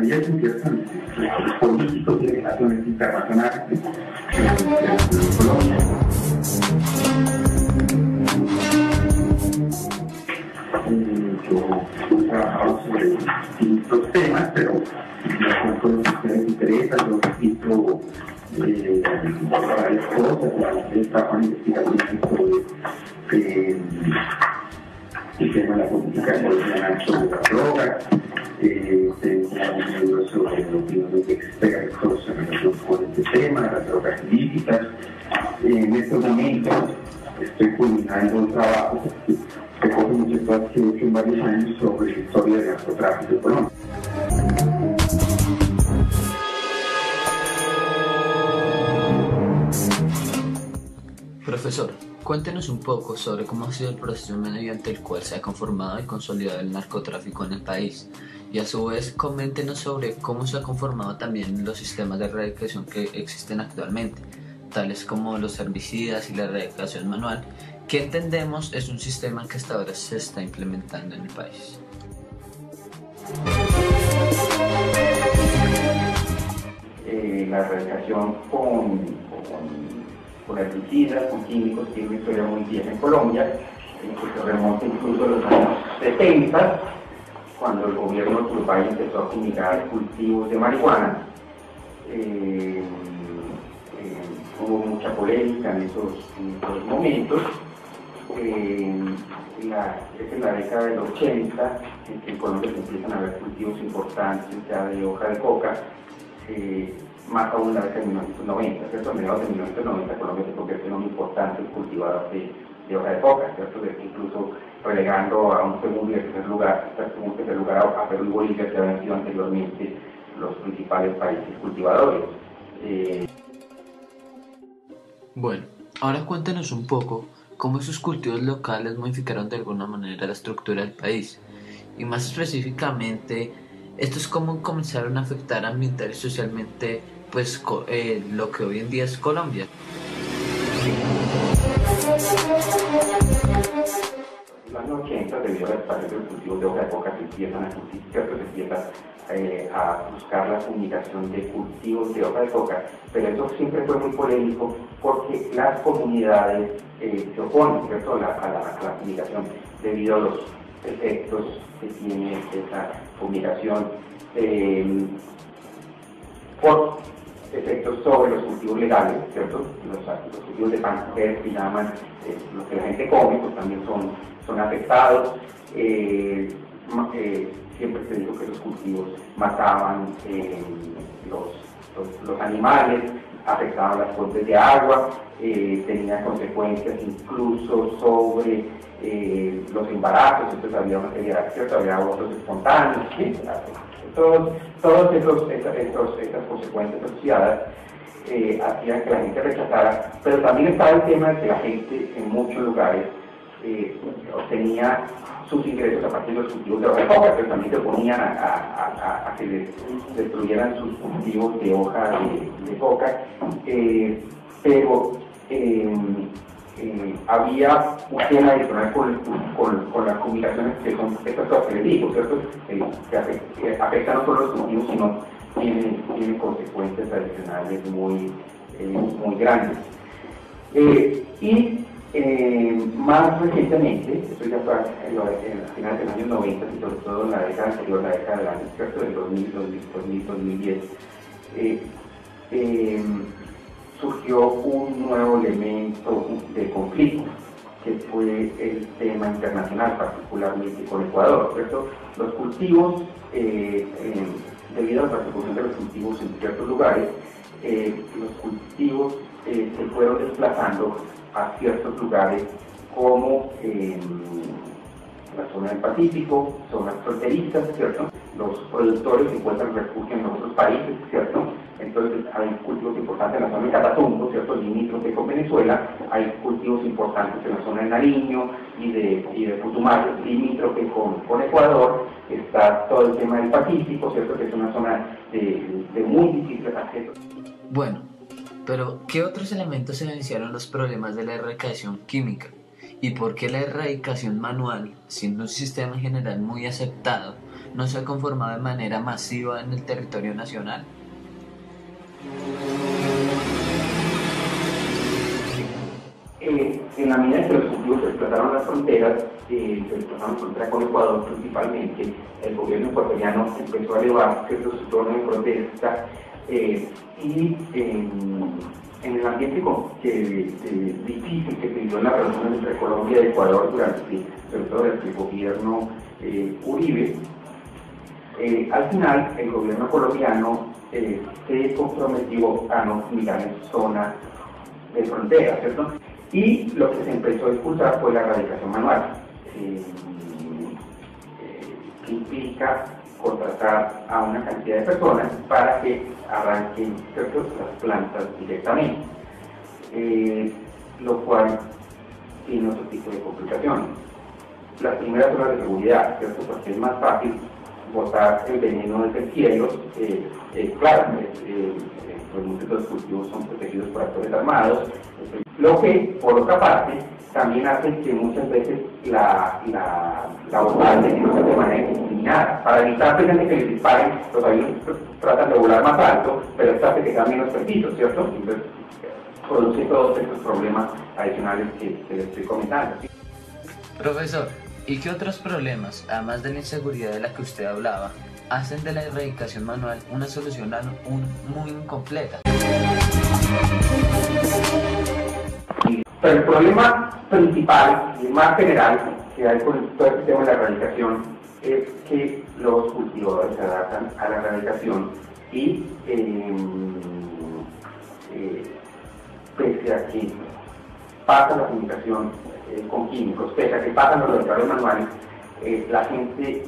medida que empiezan los políticos y relaciones internacionales de Colombia. Yo he trabajado sobre distintos temas, pero no son los que ustedes interesan, yo repito varias cosas, trabajo en investigación sobre el tema de la política colombiana sobre las drogas, tengo un libro sobre opiniones de expertos en relación con este tema, las drogas ilícitas. En estos momentos estoy culminando un trabajo que coge muchas cosas que he hecho en varios años sobre la historia del narcotráfico en Colombia. Profesor, cuéntenos un poco sobre cómo ha sido el proceso mediante el cual se ha conformado y consolidado el narcotráfico en el país, y a su vez coméntenos sobre cómo se ha conformado también los sistemas de erradicación que existen actualmente, tales como los herbicidas y la erradicación manual, que entendemos es un sistema que hasta ahora se está implementando en el país. La erradicación con herbicidas, con químicos, tiene una historia muy vieja en Colombia, que se remonta incluso a los años 70, cuando el gobierno de Turbay empezó a fumigar cultivos de marihuana. Hubo mucha polémica en esos momentos. Es en la década del 80 en que en Colombia se empiezan a ver cultivos importantes ya de hoja de coca, más aún en la década de 1990, ¿cierto? A mediados de 1990 Colombia se convierte en un importante cultivador de hoja de coca, ¿cierto? Incluso relegando a un segundo y tercer lugar a Perú y Bolivia, que habían sido anteriormente los principales países cultivadores. Bueno, ahora cuéntenos un poco cómo esos cultivos locales modificaron de alguna manera la estructura del país, y más específicamente, estos cómo comenzaron a afectar ambiental y socialmente pues lo que hoy en día es Colombia. En los años 80, debido a la expansión de los cultivos de hoja de coca, se empiezan a cultivar, se empieza a buscar la fumigación de cultivos de hoja de coca, pero eso siempre fue muy polémico porque las comunidades se oponen, ¿cierto?, a la fumigación debido a los efectos que tiene esa fumigación por efectos sobre los cultivos legales, ¿cierto? Los cultivos de pancoger que llaman, lo que la gente come, pues también son afectados. Siempre se dijo que los cultivos mataban los animales, afectaban las fuentes de agua, tenían consecuencias incluso sobre los embarazos, entonces había una serie de acciones, había abortos espontáneos, ¿sí? Todas esas consecuencias asociadas hacían que la gente rechazara, pero también estaba el tema de que la gente en muchos lugares obtenía sus ingresos a partir de los cultivos de hoja de coca, pero también se oponían a que les destruyeran sus cultivos de hoja de coca, pero había un tema adicional con las comunicaciones que son estas cosas que les digo, ¿cierto? Que afectan no solo los cultivos, sino tienen consecuencias adicionales muy grandes. Más recientemente, esto ya fue a finales de los años 90 y sobre todo en la década anterior, la década del año, ¿cierto?, del 2010, surgió un nuevo elemento de conflicto, que fue el tema internacional, particularmente con Ecuador, ¿cierto? Los cultivos, debido a la persecución de los cultivos en ciertos lugares, los cultivos se fueron desplazando a ciertos lugares como la zona del Pacífico, zonas fronterizas, ¿cierto? Los productores encuentran refugio en otros países, ¿cierto? Entonces hay cultivos importantes en la zona de Catatumbo, ¿cierto?, limítrofe con Venezuela, hay cultivos importantes en la zona de Nariño y de Putumayo, limítrofe con Ecuador, está todo el tema del Pacífico, ¿cierto?, que es una zona de muy difícil acceso. Bueno, pero ¿qué otros elementos evidenciaron los problemas de la erradicación química? ¿Y por qué la erradicación manual, siendo un sistema en general muy aceptado, no se ha conformado de manera masiva en el territorio nacional? En la medida que los cultivos explotaron las fronteras, se explotaron frontera con Ecuador principalmente, el gobierno ecuatoriano empezó a elevar ciertos tonos de protesta y en el ambiente difícil que se vivió en las relaciones entre Colombia y Ecuador durante, sobre todo desde el gobierno Uribe, al final el gobierno colombiano se comprometió a no mirar en zona de frontera, ¿cierto? Y lo que se empezó a impulsar fue la erradicación manual, que implica contratar a una cantidad de personas para que arranquen las plantas directamente, lo cual tiene otro tipo de complicaciones. Las primeras son las de seguridad, ¿cierto? Porque es más fácil botar el veneno desde el cielo, claro, pues muchos de los cultivos son protegidos por actores armados, lo que, por otra parte, también hace que muchas veces la botada el veneno se maneje indiscriminada. Para evitar precisamente que les disparen, los aviones tratan de volar más alto, pero esto hace que cambien los perfiles, ¿cierto? Entonces, produce todos estos problemas adicionales que les estoy comentando. Profesor, ¿y qué otros problemas, además de la inseguridad de la que usted hablaba, hacen de la erradicación manual una solución aún muy incompleta? Pero el problema principal y más general que hay con todo el tema de la erradicación es que los cultivadores se adaptan a la erradicación y pese a que pasa la comunicación con químicos, pese a que pasan los laboratorios manuales, la gente